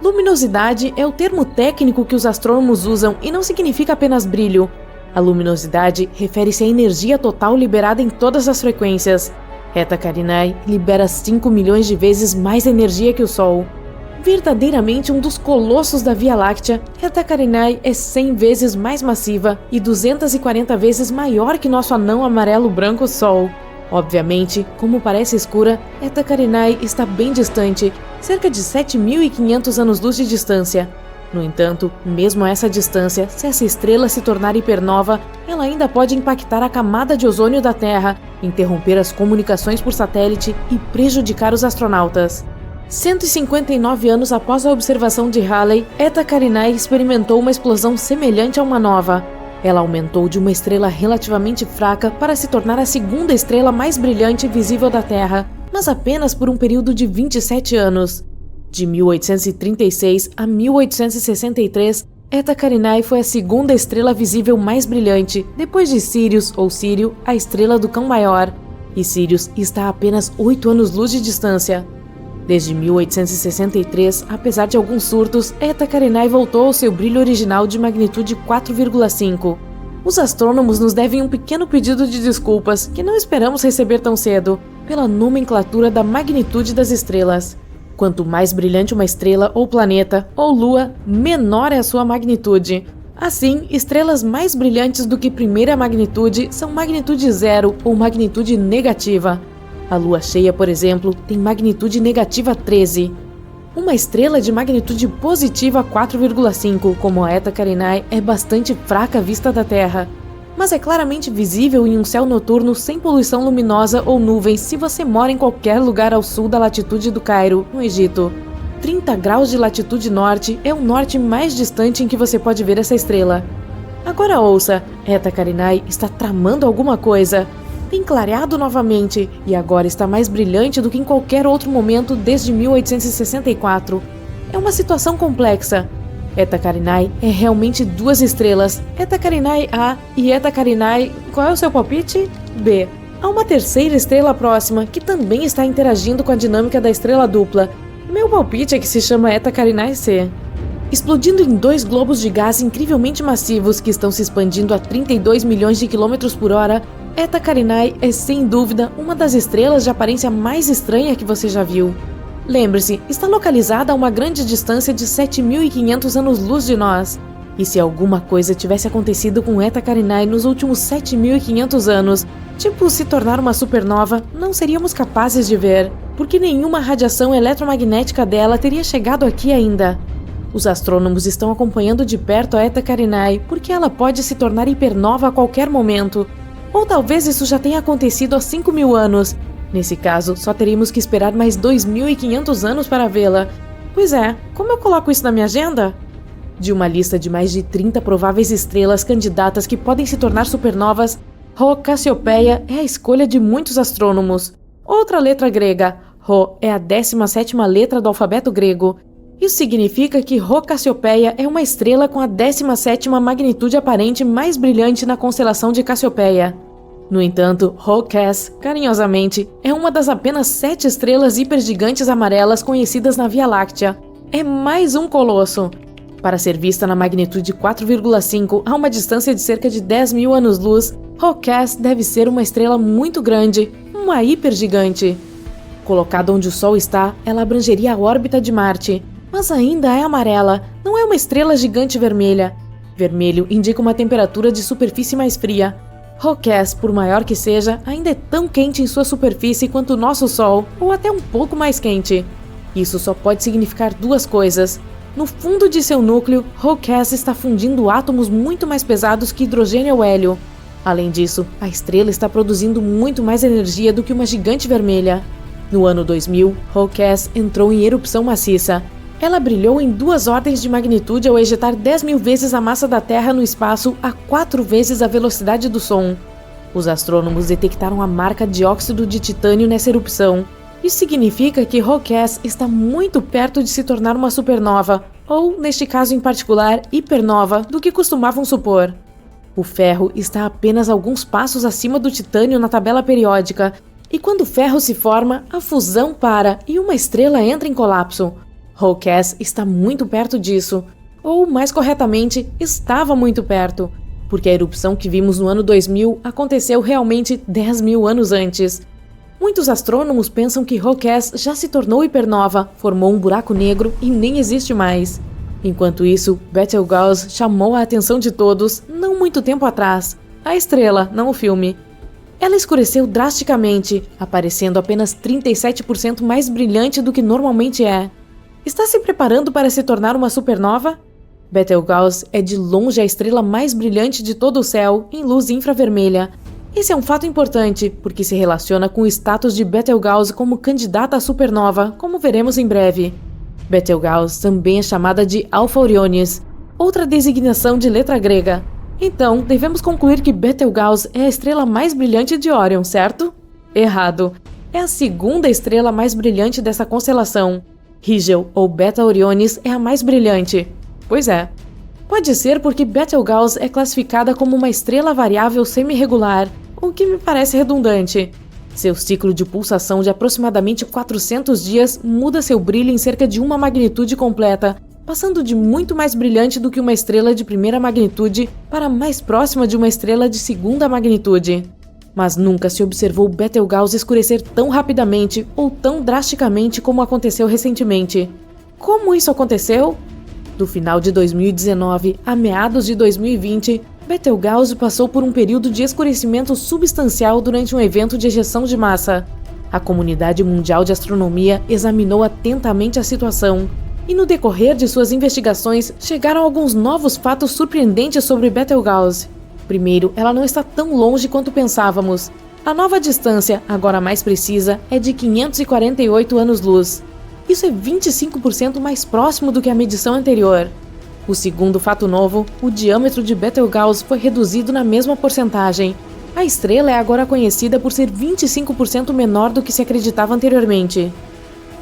Luminosidade é o termo técnico que os astrônomos usam e não significa apenas brilho. A luminosidade refere-se à energia total liberada em todas as frequências. Eta Carinae libera 5 milhões de vezes mais energia que o Sol. Verdadeiramente um dos colossos da Via Láctea, Eta Carinae é 100 vezes mais massiva e 240 vezes maior que nosso anão amarelo-branco Sol. Obviamente, como parece escura, Eta Carinae está bem distante, cerca de 7.500 anos-luz de distância. No entanto, mesmo a essa distância, se essa estrela se tornar hipernova, ela ainda pode impactar a camada de ozônio da Terra, interromper as comunicações por satélite e prejudicar os astronautas. 159 anos após a observação de Halley, Eta Carinae experimentou uma explosão semelhante a uma nova. Ela aumentou de uma estrela relativamente fraca para se tornar a 2ª estrela mais brilhante visível da Terra, mas apenas por um período de 27 anos. De 1836 a 1863, Eta Carinae foi a 2ª estrela visível mais brilhante, depois de Sirius ou Sírio, a estrela do Cão Maior, e Sirius está a apenas 8 anos-luz de distância. Desde 1863, apesar de alguns surtos, Eta Carinae voltou ao seu brilho original de magnitude 4,5. Os astrônomos nos devem um pequeno pedido de desculpas, que não esperamos receber tão cedo, pela nomenclatura da magnitude das estrelas. Quanto mais brilhante uma estrela ou planeta ou lua, menor é a sua magnitude. Assim, estrelas mais brilhantes do que primeira magnitude são magnitude 0 ou magnitude negativa. A lua cheia, por exemplo, tem magnitude negativa 13. Uma estrela de magnitude positiva 4,5, como a Eta Carinae, é bastante fraca à vista da Terra, mas é claramente visível em um céu noturno sem poluição luminosa ou nuvens se você mora em qualquer lugar ao sul da latitude do Cairo, no Egito. 30 graus de latitude norte é o norte mais distante em que você pode ver essa estrela. Agora ouça, Eta Carinae está tramando alguma coisa. Tem clareado novamente e agora está mais brilhante do que em qualquer outro momento desde 1864. É uma situação complexa. Eta Carinae é realmente 2 estrelas, Eta Carinae A e Eta Carinae... Qual é o seu palpite? B. Há uma 3ª estrela próxima que também está interagindo com a dinâmica da estrela dupla. Meu palpite é que se chama Eta Carinae C. Explodindo em 2 globos de gás incrivelmente massivos que estão se expandindo a 32 milhões de quilômetros por hora, Eta Carinae é sem dúvida uma das estrelas de aparência mais estranha que você já viu. Lembre-se, está localizada a uma grande distância de 7.500 anos-luz de nós. E se alguma coisa tivesse acontecido com Eta Carinae nos últimos 7.500 anos, tipo se tornar uma supernova, não seríamos capazes de ver, porque nenhuma radiação eletromagnética dela teria chegado aqui ainda. Os astrônomos estão acompanhando de perto a Eta Carinae porque ela pode se tornar hipernova a qualquer momento. Ou talvez isso já tenha acontecido há 5.000 anos. Nesse caso, só teríamos que esperar mais 2.500 anos para vê-la. Pois é, como eu coloco isso na minha agenda? De uma lista de mais de 30 prováveis estrelas candidatas que podem se tornar supernovas, Rho Cassiopeia é a escolha de muitos astrônomos. Outra letra grega, Rho, é a 17ª letra do alfabeto grego. Isso significa que Rho Cassiopeia é uma estrela com a 17ª magnitude aparente mais brilhante na constelação de Cassiopeia. No entanto, Rho Cass, carinhosamente, é uma das apenas 7 estrelas hipergigantes amarelas conhecidas na Via Láctea. É mais um colosso. Para ser vista na magnitude 4,5 a uma distância de cerca de 10.000 anos-luz, Rho Cass deve ser uma estrela muito grande, uma hipergigante. Colocada onde o Sol está, ela abrangeria a órbita de Marte, mas ainda é amarela, não é uma estrela gigante vermelha. Vermelho indica uma temperatura de superfície mais fria. Rho Cass, por maior que seja, ainda é tão quente em sua superfície quanto o nosso Sol, ou até um pouco mais quente. Isso só pode significar 2 coisas. No fundo de seu núcleo, Rho Cass está fundindo átomos muito mais pesados que hidrogênio ou hélio. Além disso, a estrela está produzindo muito mais energia do que uma gigante vermelha. No ano 2000, Rho Cass entrou em erupção maciça. Ela brilhou em 2 ordens de magnitude ao ejetar 10.000 vezes a massa da Terra no espaço a 4 vezes a velocidade do som. Os astrônomos detectaram a marca de óxido de titânio nessa erupção. Isso significa que Roquette está muito perto de se tornar uma supernova, ou, neste caso em particular, hipernova, do que costumavam supor. O ferro está apenas alguns passos acima do titânio na tabela periódica, e quando o ferro se forma, a fusão para e uma estrela entra em colapso. Roquette está muito perto disso, ou, mais corretamente, estava muito perto, porque a erupção que vimos no ano 2000 aconteceu realmente 10.000 anos antes. Muitos astrônomos pensam que Roquette já se tornou hipernova, formou um buraco negro e nem existe mais. Enquanto isso, Betelgeuse chamou a atenção de todos, não muito tempo atrás. A estrela, não o filme. Ela escureceu drasticamente, aparecendo apenas 37% mais brilhante do que normalmente é. Está se preparando para se tornar uma supernova? Betelgeuse é de longe a estrela mais brilhante de todo o céu, em luz infravermelha. Esse é um fato importante, porque se relaciona com o status de Betelgeuse como candidata à supernova, como veremos em breve. Betelgeuse também é chamada de Alpha Orionis, outra designação de letra grega. Então, devemos concluir que Betelgeuse é a estrela mais brilhante de Órion, certo? Errado. É a segunda estrela mais brilhante dessa constelação. Rigel, ou Beta Orionis, é a mais brilhante. Pois é. Pode ser porque Betelgeuse é classificada como uma estrela variável semi-regular, o que me parece redundante. Seu ciclo de pulsação de aproximadamente 400 dias muda seu brilho em cerca de uma magnitude completa, passando de muito mais brilhante do que uma estrela de primeira magnitude para mais próxima de uma estrela de segunda magnitude. Mas nunca se observou Betelgeuse escurecer tão rapidamente ou tão drasticamente como aconteceu recentemente. Como isso aconteceu? Do final de 2019 a meados de 2020, Betelgeuse passou por um período de escurecimento substancial durante um evento de ejeção de massa. A comunidade mundial de astronomia examinou atentamente a situação, e no decorrer de suas investigações chegaram alguns novos fatos surpreendentes sobre Betelgeuse. Primeiro, ela não está tão longe quanto pensávamos. A nova distância, agora mais precisa, é de 548 anos-luz. Isso é 25% mais próximo do que a medição anterior. O segundo fato novo, o diâmetro de Betelgeuse foi reduzido na mesma porcentagem. A estrela é agora conhecida por ser 25% menor do que se acreditava anteriormente.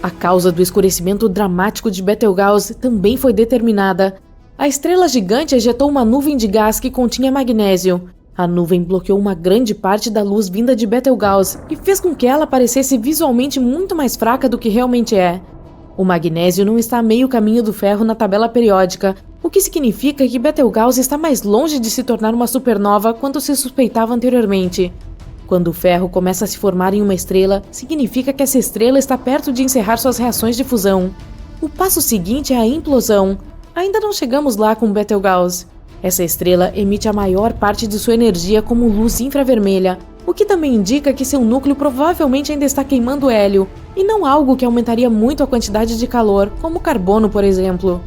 A causa do escurecimento dramático de Betelgeuse também foi determinada. A estrela gigante ejetou uma nuvem de gás que continha magnésio. A nuvem bloqueou uma grande parte da luz vinda de Betelgeuse e fez com que ela parecesse visualmente muito mais fraca do que realmente é. O magnésio não está a meio caminho do ferro na tabela periódica, o que significa que Betelgeuse está mais longe de se tornar uma supernova quanto se suspeitava anteriormente. Quando o ferro começa a se formar em uma estrela, significa que essa estrela está perto de encerrar suas reações de fusão. O passo seguinte é a implosão. Ainda não chegamos lá com Betelgeuse. Essa estrela emite a maior parte de sua energia como luz infravermelha, o que também indica que seu núcleo provavelmente ainda está queimando hélio, e não algo que aumentaria muito a quantidade de calor, como carbono, por exemplo.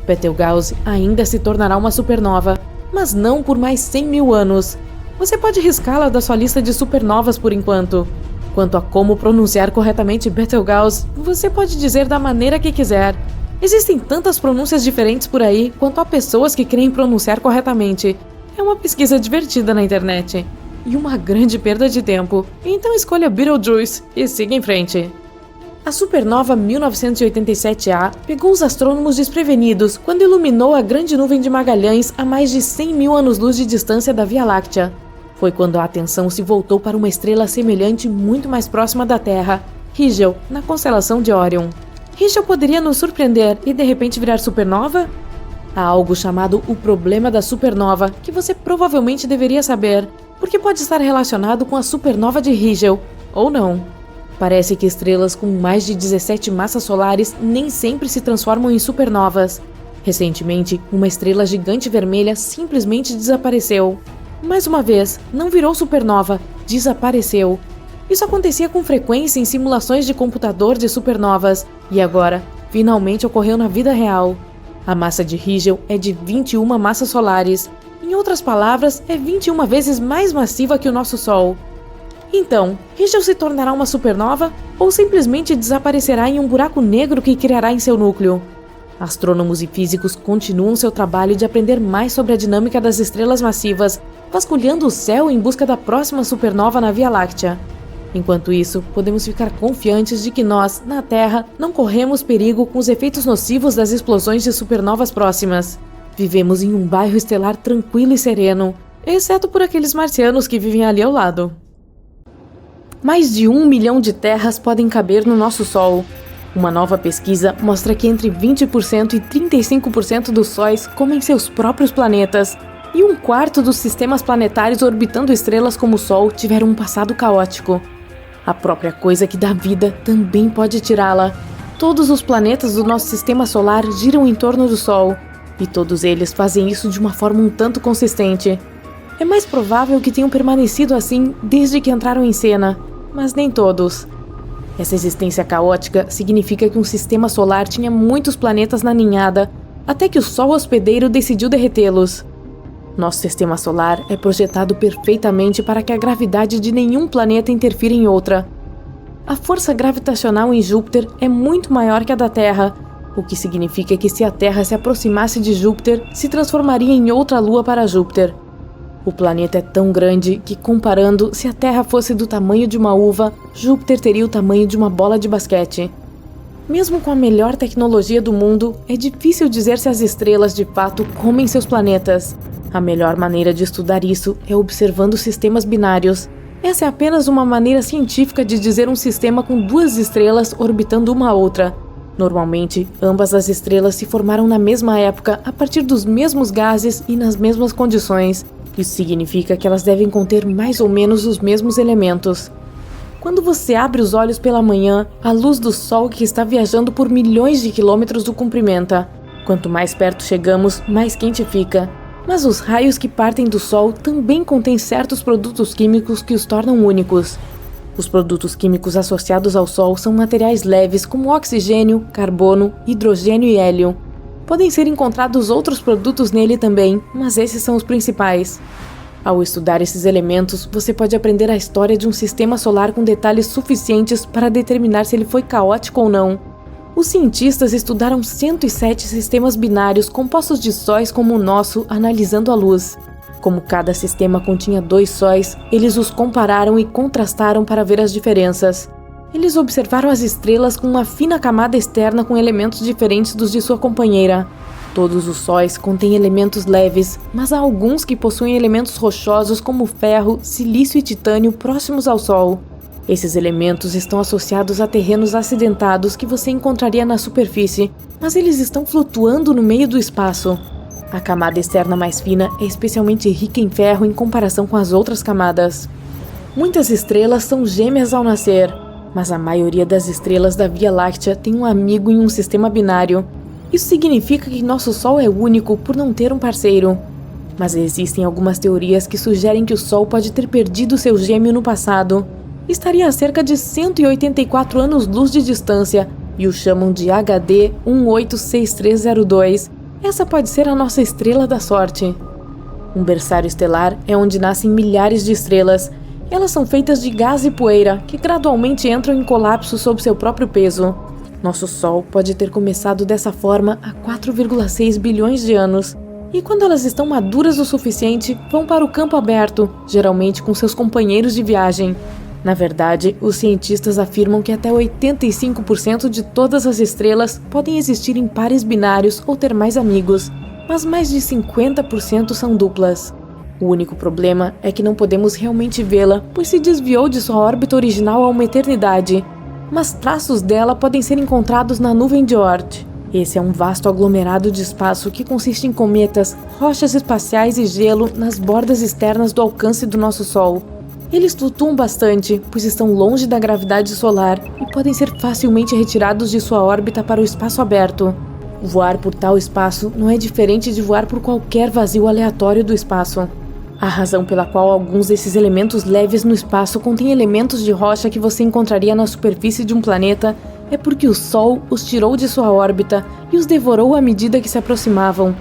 Betelgeuse ainda se tornará uma supernova, mas não por mais 100.000 anos. Você pode riscá-la da sua lista de supernovas por enquanto. Quanto a como pronunciar corretamente Betelgeuse, você pode dizer da maneira que quiser. Existem tantas pronúncias diferentes por aí quanto há pessoas que querem pronunciar corretamente. É uma pesquisa divertida na internet. E uma grande perda de tempo. Então escolha Betelgeuse e siga em frente. A supernova 1987A pegou os astrônomos desprevenidos quando iluminou a Grande Nuvem de Magalhães a mais de 100.000 anos-luz de distância da Via Láctea. Foi quando a atenção se voltou para uma estrela semelhante muito mais próxima da Terra, Rigel, na constelação de Órion. Rigel poderia nos surpreender e de repente virar supernova? Há algo chamado o problema da supernova, que você provavelmente deveria saber, porque pode estar relacionado com a supernova de Rigel, ou não. Parece que estrelas com mais de 17 massas solares nem sempre se transformam em supernovas. Recentemente, uma estrela gigante vermelha simplesmente desapareceu. Mais uma vez, não virou supernova, desapareceu. Isso acontecia com frequência em simulações de computador de supernovas, e agora, finalmente ocorreu na vida real. A massa de Rigel é de 21 massas solares. Em outras palavras, é 21 vezes mais massiva que o nosso Sol. Então, Rigel se tornará uma supernova ou simplesmente desaparecerá em um buraco negro que criará em seu núcleo? Astrônomos e físicos continuam seu trabalho de aprender mais sobre a dinâmica das estrelas massivas, vasculhando o céu em busca da próxima supernova na Via Láctea. Enquanto isso, podemos ficar confiantes de que nós, na Terra, não corremos perigo com os efeitos nocivos das explosões de supernovas próximas. Vivemos em um bairro estelar tranquilo e sereno, exceto por aqueles marcianos que vivem ali ao lado. Mais de 1 milhão de terras podem caber no nosso Sol. Uma nova pesquisa mostra que entre 20% e 35% dos sóis comem seus próprios planetas, e 1/4 dos sistemas planetários orbitando estrelas como o Sol tiveram um passado caótico. A própria coisa que dá vida também pode tirá-la. Todos os planetas do nosso sistema solar giram em torno do Sol, e todos eles fazem isso de uma forma um tanto consistente. É mais provável que tenham permanecido assim desde que entraram em cena, mas nem todos. Essa existência caótica significa que um sistema solar tinha muitos planetas na ninhada, até que o Sol hospedeiro decidiu derretê-los. Nosso sistema solar é projetado perfeitamente para que a gravidade de nenhum planeta interfira em outra. A força gravitacional em Júpiter é muito maior que a da Terra, o que significa que se a Terra se aproximasse de Júpiter, se transformaria em outra lua para Júpiter. O planeta é tão grande que, comparando, se a Terra fosse do tamanho de uma uva, Júpiter teria o tamanho de uma bola de basquete. Mesmo com a melhor tecnologia do mundo, é difícil dizer se as estrelas de fato comem seus planetas. A melhor maneira de estudar isso é observando sistemas binários. Essa é apenas uma maneira científica de dizer um sistema com 2 estrelas orbitando uma a outra. Normalmente, ambas as estrelas se formaram na mesma época, a partir dos mesmos gases e nas mesmas condições. Isso significa que elas devem conter mais ou menos os mesmos elementos. Quando você abre os olhos pela manhã, a luz do Sol que está viajando por milhões de quilômetros o cumprimenta. Quanto mais perto chegamos, mais quente fica. Mas os raios que partem do Sol também contêm certos produtos químicos que os tornam únicos. Os produtos químicos associados ao Sol são materiais leves como oxigênio, carbono, hidrogênio e hélio. Podem ser encontrados outros produtos nele também, mas esses são os principais. Ao estudar esses elementos, você pode aprender a história de um sistema solar com detalhes suficientes para determinar se ele foi caótico ou não. Os cientistas estudaram 107 sistemas binários compostos de sóis como o nosso, analisando a luz. Como cada sistema continha 2 sóis, eles os compararam e contrastaram para ver as diferenças. Eles observaram as estrelas com uma fina camada externa com elementos diferentes dos de sua companheira. Todos os sóis contêm elementos leves, mas há alguns que possuem elementos rochosos como ferro, silício e titânio próximos ao Sol. Esses elementos estão associados a terrenos acidentados que você encontraria na superfície, mas eles estão flutuando no meio do espaço. A camada externa mais fina é especialmente rica em ferro em comparação com as outras camadas. Muitas estrelas são gêmeas ao nascer, mas a maioria das estrelas da Via Láctea tem um amigo em um sistema binário. Isso significa que nosso Sol é único por não ter um parceiro. Mas existem algumas teorias que sugerem que o Sol pode ter perdido seu gêmeo no passado. Estaria a cerca de 184 anos-luz de distância e o chamam de HD 186302. Essa pode ser a nossa estrela da sorte. Um berçário estelar é onde nascem milhares de estrelas. Elas são feitas de gás e poeira, que gradualmente entram em colapso sob seu próprio peso. Nosso Sol pode ter começado dessa forma há 4,6 bilhões de anos. E quando elas estão maduras o suficiente, vão para o campo aberto, geralmente com seus companheiros de viagem. Na verdade, os cientistas afirmam que até 85% de todas as estrelas podem existir em pares binários ou ter mais amigos, mas mais de 50% são duplas. O único problema é que não podemos realmente vê-la, pois se desviou de sua órbita original há uma eternidade. Mas traços dela podem ser encontrados na nuvem de Oort. Esse é um vasto aglomerado de espaço que consiste em cometas, rochas espaciais e gelo nas bordas externas do alcance do nosso Sol. Eles flutuam bastante, pois estão longe da gravidade solar e podem ser facilmente retirados de sua órbita para o espaço aberto. Voar por tal espaço não é diferente de voar por qualquer vazio aleatório do espaço. A razão pela qual alguns desses elementos leves no espaço contêm elementos de rocha que você encontraria na superfície de um planeta é porque o Sol os tirou de sua órbita e os devorou à medida que se aproximavam.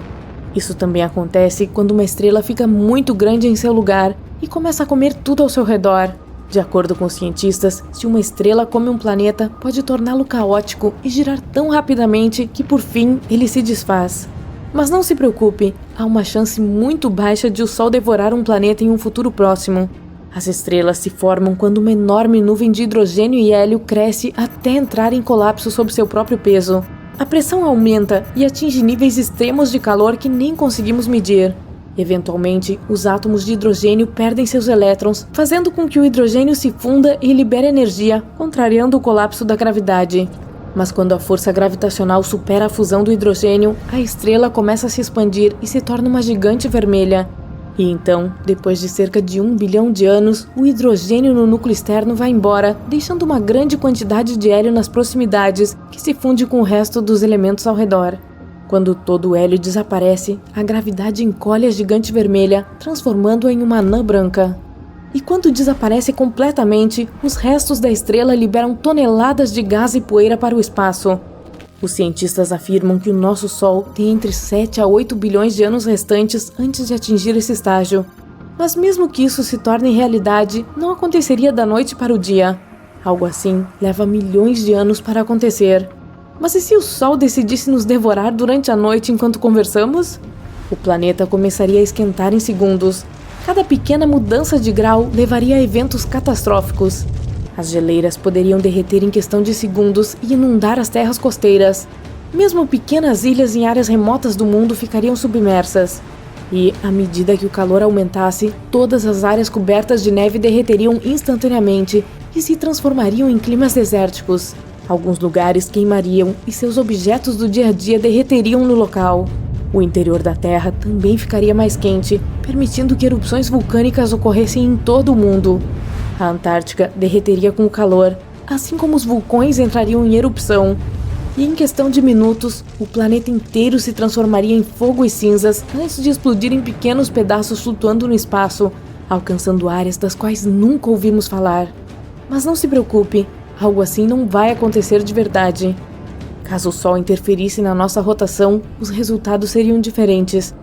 Isso também acontece quando uma estrela fica muito grande em seu lugar e começa a comer tudo ao seu redor. De acordo com os cientistas, se uma estrela come um planeta, pode torná-lo caótico e girar tão rapidamente que por fim ele se desfaz. Mas não se preocupe, há uma chance muito baixa de o Sol devorar um planeta em um futuro próximo. As estrelas se formam quando uma enorme nuvem de hidrogênio e hélio cresce até entrar em colapso sob seu próprio peso. A pressão aumenta e atinge níveis extremos de calor que nem conseguimos medir. Eventualmente, os átomos de hidrogênio perdem seus elétrons, fazendo com que o hidrogênio se funda e libere energia, contrariando o colapso da gravidade. Mas quando a força gravitacional supera a fusão do hidrogênio, a estrela começa a se expandir e se torna uma gigante vermelha. E então, depois de cerca de 1 bilhão de anos, o hidrogênio no núcleo externo vai embora, deixando uma grande quantidade de hélio nas proximidades, que se funde com o resto dos elementos ao redor. Quando todo o hélio desaparece, a gravidade encolhe a gigante vermelha, transformando-a em uma anã branca. E quando desaparece completamente, os restos da estrela liberam toneladas de gás e poeira para o espaço. Os cientistas afirmam que o nosso Sol tem entre 7 a 8 bilhões de anos restantes antes de atingir esse estágio. Mas mesmo que isso se torne realidade, não aconteceria da noite para o dia. Algo assim leva milhões de anos para acontecer. Mas e se o Sol decidisse nos devorar durante a noite enquanto conversamos? O planeta começaria a esquentar em segundos. Cada pequena mudança de grau levaria a eventos catastróficos. As geleiras poderiam derreter em questão de segundos e inundar as terras costeiras. Mesmo pequenas ilhas em áreas remotas do mundo ficariam submersas. E, à medida que o calor aumentasse, todas as áreas cobertas de neve derreteriam instantaneamente e se transformariam em climas desérticos. Alguns lugares queimariam e seus objetos do dia a dia derreteriam no local. O interior da Terra também ficaria mais quente, permitindo que erupções vulcânicas ocorressem em todo o mundo. A Antártica derreteria com o calor, assim como os vulcões entrariam em erupção. E em questão de minutos, o planeta inteiro se transformaria em fogo e cinzas antes de explodir em pequenos pedaços flutuando no espaço, alcançando áreas das quais nunca ouvimos falar. Mas não se preocupe, algo assim não vai acontecer de verdade. Caso o Sol interferisse na nossa rotação, os resultados seriam diferentes.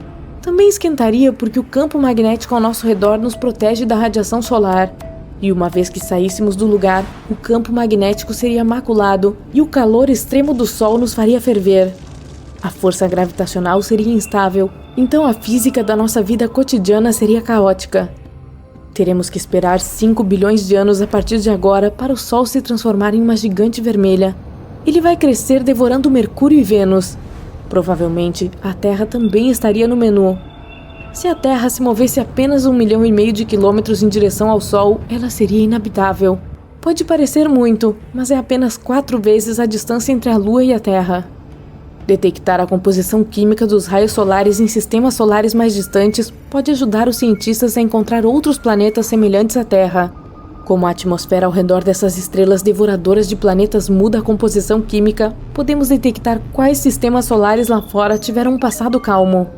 Também esquentaria porque o campo magnético ao nosso redor nos protege da radiação solar. E uma vez que saíssemos do lugar, o campo magnético seria maculado e o calor extremo do Sol nos faria ferver. A força gravitacional seria instável, então a física da nossa vida cotidiana seria caótica. Teremos que esperar 5 bilhões de anos a partir de agora para o Sol se transformar em uma gigante vermelha. Ele vai crescer devorando Mercúrio e Vênus. Provavelmente, a Terra também estaria no menu. Se a Terra se movesse apenas 1,5 milhão de quilômetros em direção ao Sol, ela seria inabitável. Pode parecer muito, mas é apenas 4 vezes a distância entre a Lua e a Terra. Detectar a composição química dos raios solares em sistemas solares mais distantes pode ajudar os cientistas a encontrar outros planetas semelhantes à Terra. Como a atmosfera ao redor dessas estrelas devoradoras de planetas muda a composição química, podemos detectar quais sistemas solares lá fora tiveram um passado calmo.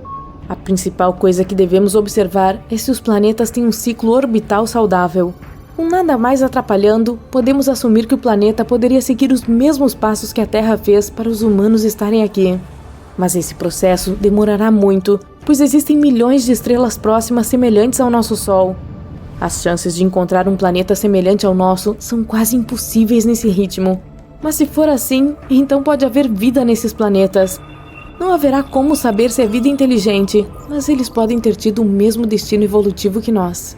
A principal coisa que devemos observar é se os planetas têm um ciclo orbital saudável. Com nada mais atrapalhando, podemos assumir que o planeta poderia seguir os mesmos passos que a Terra fez para os humanos estarem aqui. Mas esse processo demorará muito, pois existem milhões de estrelas próximas semelhantes ao nosso Sol. As chances de encontrar um planeta semelhante ao nosso são quase impossíveis nesse ritmo. Mas se for assim, então pode haver vida nesses planetas. Não haverá como saber se é vida inteligente, mas eles podem ter tido o mesmo destino evolutivo que nós.